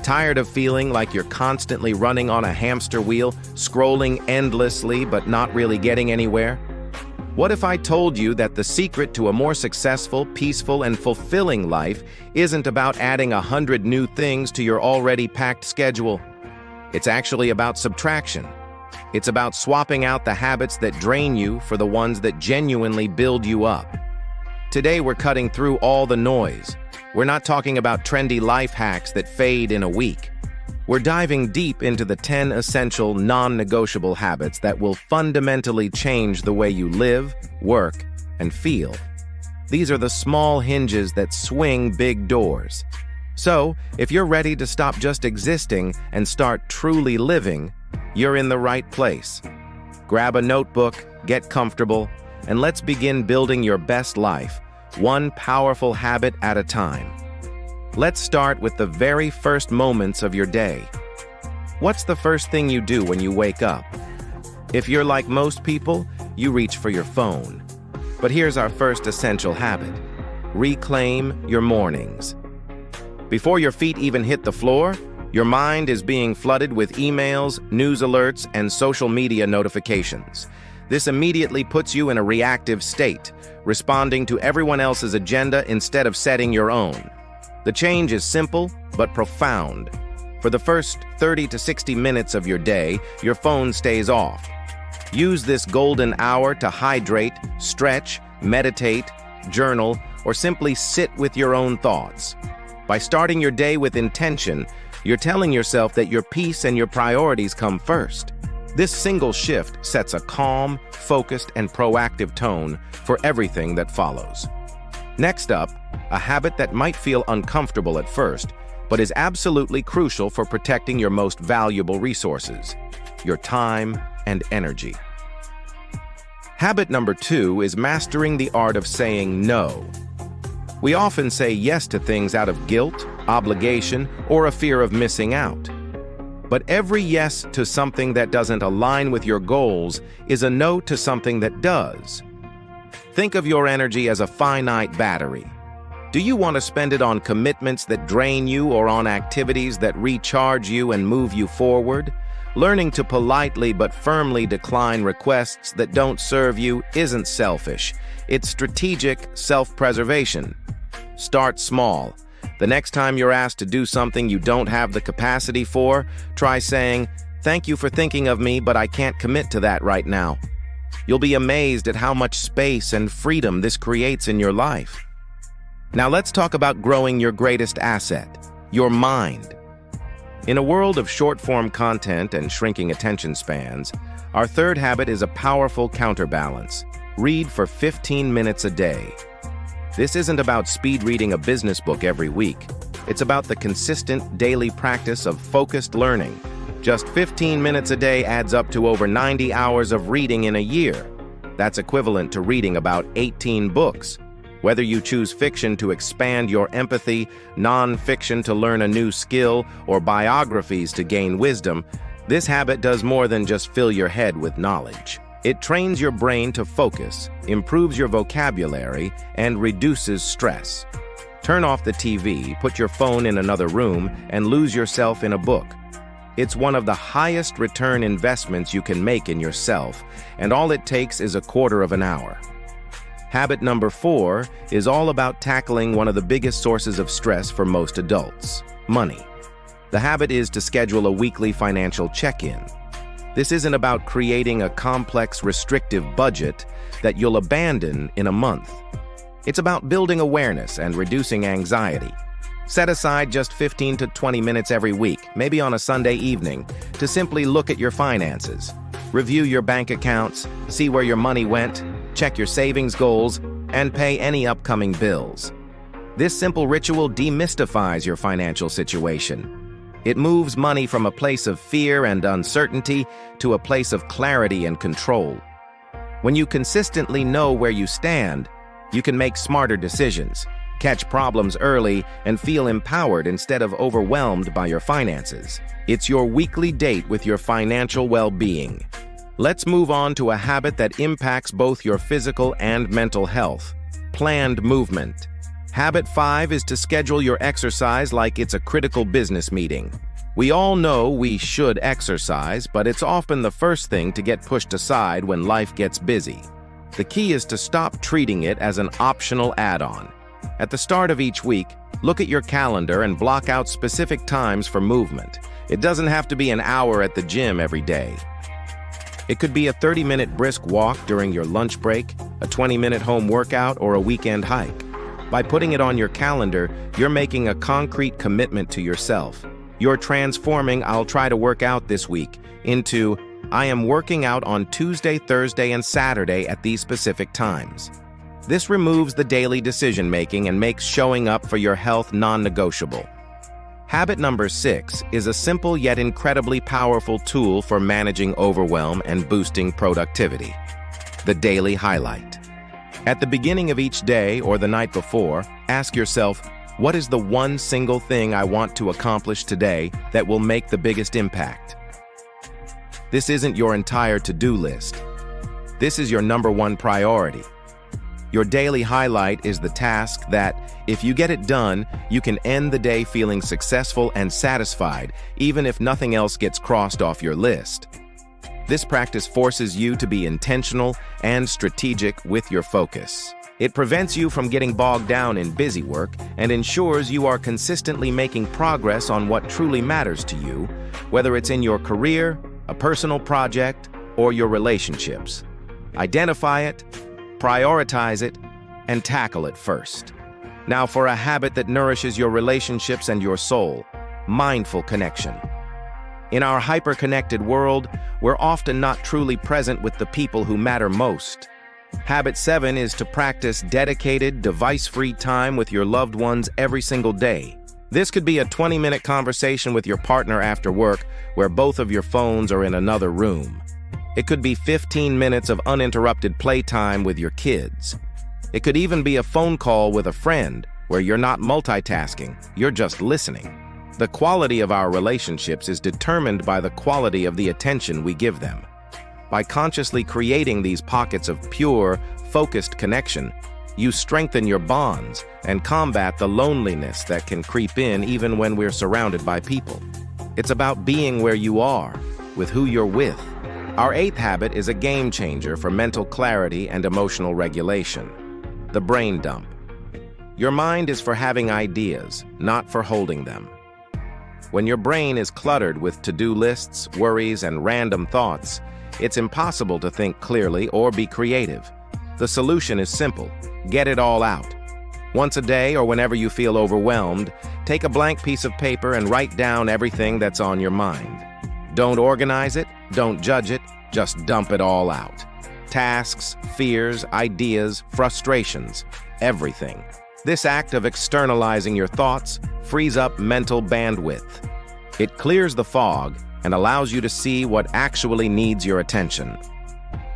Tired of feeling like you're constantly running on a hamster wheel, scrolling endlessly but not really getting anywhere? What if I told you that the secret to a more successful, peaceful, and fulfilling life isn't about adding 100 new things to your already packed schedule? It's actually about subtraction. It's about swapping out the habits that drain you for the ones that genuinely build you up. Today we're cutting through all the noise. We're not talking about trendy life hacks that fade in a week. We're diving deep into the 10 essential non-negotiable habits that will fundamentally change the way you live, work, and feel. These are the small hinges that swing big doors. So, if you're ready to stop just existing and start truly living, you're in the right place. Grab a notebook, get comfortable, and let's begin building your best life, one powerful habit at a time. Let's start with the very first moments of your day. What's the first thing you do when you wake up? If you're like most people, you reach for your phone. But here's our first essential habit. Reclaim your mornings. Before your feet even hit the floor, your mind is being flooded with emails, news alerts, and social media notifications. This immediately puts you in a reactive state, responding to everyone else's agenda instead of setting your own. The change is simple but profound. For the first 30 to 60 minutes of your day, your phone stays off. Use this golden hour to hydrate, stretch, meditate, journal, or simply sit with your own thoughts. By starting your day with intention, you're telling yourself that your peace and your priorities come first. This single shift sets a calm, focused, and proactive tone for everything that follows. Next up, a habit that might feel uncomfortable at first, but is absolutely crucial for protecting your most valuable resources, your time and energy. Habit number 2 is mastering the art of saying no. We often say yes to things out of guilt, obligation, or a fear of missing out. But every yes to something that doesn't align with your goals is a no to something that does. Think of your energy as a finite battery. Do you want to spend it on commitments that drain you or on activities that recharge you and move you forward? Learning to politely but firmly decline requests that don't serve you isn't selfish. It's strategic self-preservation. Start small. The next time you're asked to do something you don't have the capacity for, try saying, "Thank you for thinking of me, but I can't commit to that right now." You'll be amazed at how much space and freedom this creates in your life. Now let's talk about growing your greatest asset, your mind. In a world of short-form content and shrinking attention spans, our third habit is a powerful counterbalance. Read for 15 minutes a day. This isn't about speed reading a business book every week. It's about the consistent daily practice of focused learning. Just 15 minutes a day adds up to over 90 hours of reading in a year. That's equivalent to reading about 18 books. Whether you choose fiction to expand your empathy, non-fiction to learn a new skill, or biographies to gain wisdom, this habit does more than just fill your head with knowledge. It trains your brain to focus, improves your vocabulary, and reduces stress. Turn off the TV, put your phone in another room, and lose yourself in a book. It's one of the highest return investments you can make in yourself, and all it takes is a quarter of an hour. Habit number 4 is all about tackling one of the biggest sources of stress for most adults: money. The habit is to schedule a weekly financial check-in. This isn't about creating a complex, restrictive budget that you'll abandon in a month. It's about building awareness and reducing anxiety. Set aside just 15 to 20 minutes every week, maybe on a Sunday evening, to simply look at your finances. Review your bank accounts, see where your money went, check your savings goals, and pay any upcoming bills. This simple ritual demystifies your financial situation. It moves money from a place of fear and uncertainty to a place of clarity and control. When you consistently know where you stand, you can make smarter decisions, catch problems early, and feel empowered instead of overwhelmed by your finances. It's your weekly date with your financial well-being. Let's move on to a habit that impacts both your physical and mental health: planned movement. Habit 5 is to schedule your exercise like it's a critical business meeting. We all know we should exercise, but it's often the first thing to get pushed aside when life gets busy. The key is to stop treating it as an optional add-on. At the start of each week, look at your calendar and block out specific times for movement. It doesn't have to be an hour at the gym every day. It could be a 30-minute brisk walk during your lunch break, a 20-minute home workout, or a weekend hike. By putting it on your calendar, you're making a concrete commitment to yourself. You're transforming "I'll try to work out this week" into "I am working out on Tuesday, Thursday, and Saturday at these specific times." This removes the daily decision-making and makes showing up for your health non-negotiable. Habit number 6 is a simple yet incredibly powerful tool for managing overwhelm and boosting productivity: the daily highlight. At the beginning of each day or the night before, ask yourself, what is the one single thing I want to accomplish today that will make the biggest impact? This isn't your entire to-do list. This is your number one priority. Your daily highlight is the task that, if you get it done, you can end the day feeling successful and satisfied, even if nothing else gets crossed off your list. This practice forces you to be intentional and strategic with your focus. It prevents you from getting bogged down in busy work and ensures you are consistently making progress on what truly matters to you, whether it's in your career, a personal project, or your relationships. Identify it, prioritize it, and tackle it first. Now for a habit that nourishes your relationships and your soul: mindful connection. In our hyper-connected world, we're often not truly present with the people who matter most. Habit 7 is to practice dedicated, device-free time with your loved ones every single day. This could be a 20-minute conversation with your partner after work where both of your phones are in another room. It could be 15 minutes of uninterrupted playtime with your kids. It could even be a phone call with a friend where you're not multitasking, you're just listening. The quality of our relationships is determined by the quality of the attention we give them. By consciously creating these pockets of pure, focused connection, you strengthen your bonds and combat the loneliness that can creep in even when we're surrounded by people. It's about being where you are, with who you're with. Our 8th habit is a game changer for mental clarity and emotional regulation: the brain dump. Your mind is for having ideas, not for holding them. When your brain is cluttered with to-do lists, worries, and random thoughts, it's impossible to think clearly or be creative. The solution is simple: get it all out. Once a day or whenever you feel overwhelmed, take a blank piece of paper and write down everything that's on your mind. Don't organize it, don't judge it, just dump it all out. Tasks, fears, ideas, frustrations, everything. This act of externalizing your thoughts frees up mental bandwidth. It clears the fog and allows you to see what actually needs your attention.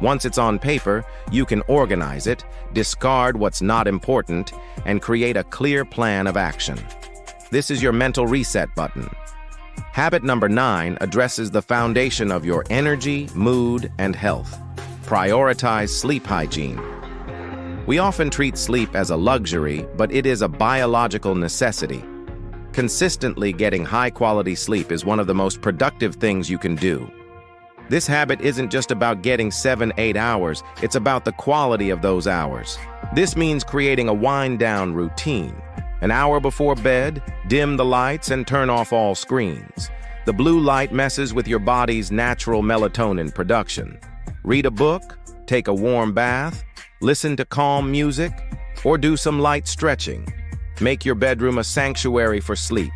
Once it's on paper, you can organize it, discard what's not important, and create a clear plan of action. This is your mental reset button. Habit number 9 addresses the foundation of your energy, mood, and health. Prioritize sleep hygiene. We often treat sleep as a luxury, but it is a biological necessity. Consistently getting high-quality sleep is one of the most productive things you can do. This habit isn't just about getting 7-8 hours, it's about the quality of those hours. This means creating a wind-down routine. An hour before bed, dim the lights and turn off all screens. The blue light messes with your body's natural melatonin production. Read a book, take a warm bath, listen to calm music, or do some light stretching. Make your bedroom a sanctuary for sleep: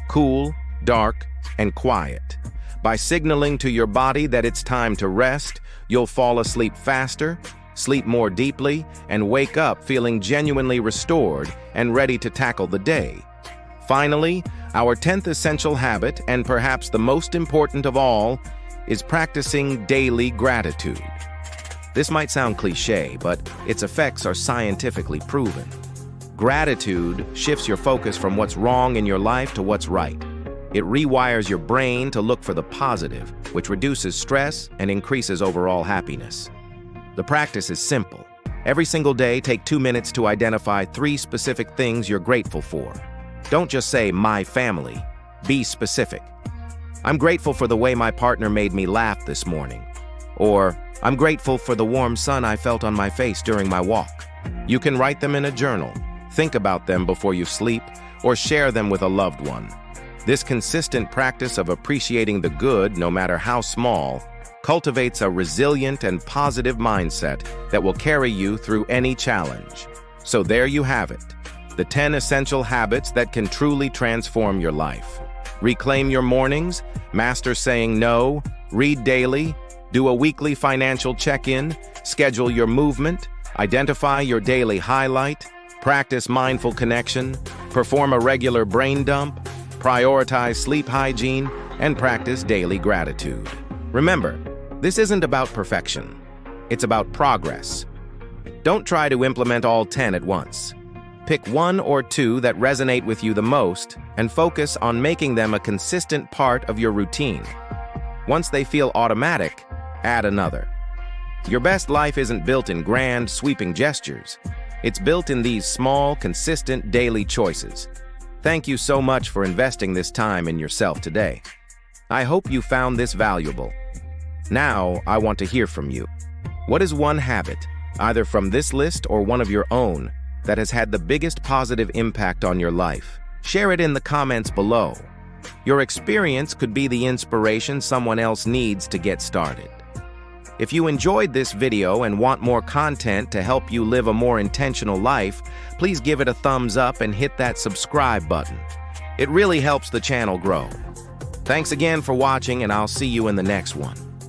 cool, dark, and quiet. By signaling to your body that it's time to rest, you'll fall asleep faster, sleep more deeply, and wake up feeling genuinely restored and ready to tackle the day. Finally, our 10th essential habit, and perhaps the most important of all, is practicing daily gratitude. This might sound cliché, but its effects are scientifically proven. Gratitude shifts your focus from what's wrong in your life to what's right. It rewires your brain to look for the positive, which reduces stress and increases overall happiness. The practice is simple. Every single day, take 2 minutes to identify 3 specific things you're grateful for. Don't just say, my family. Be specific. I'm grateful for the way my partner made me laugh this morning. Or, I'm grateful for the warm sun I felt on my face during my walk. You can write them in a journal, think about them before you sleep, or share them with a loved one. This consistent practice of appreciating the good, no matter how small, cultivates a resilient and positive mindset that will carry you through any challenge. So there you have it, the 10 essential habits that can truly transform your life. Reclaim your mornings, master saying no, read daily, do a weekly financial check-in, schedule your movement, identify your daily highlight, practice mindful connection, perform a regular brain dump, prioritize sleep hygiene, and practice daily gratitude. Remember, this isn't about perfection. It's about progress. Don't try to implement all 10 at once. Pick 1 or 2 that resonate with you the most and focus on making them a consistent part of your routine. Once they feel automatic, add another. Your best life isn't built in grand, sweeping gestures. It's built in these small, consistent daily choices. Thank you so much for investing this time in yourself today. I hope you found this valuable. Now, I want to hear from you. What is one habit, either from this list or one of your own, that has had the biggest positive impact on your life? Share it in the comments below. Your experience could be the inspiration someone else needs to get started. If you enjoyed this video and want more content to help you live a more intentional life, please give it a thumbs up and hit that subscribe button. It really helps the channel grow. Thanks again for watching, and I'll see you in the next one.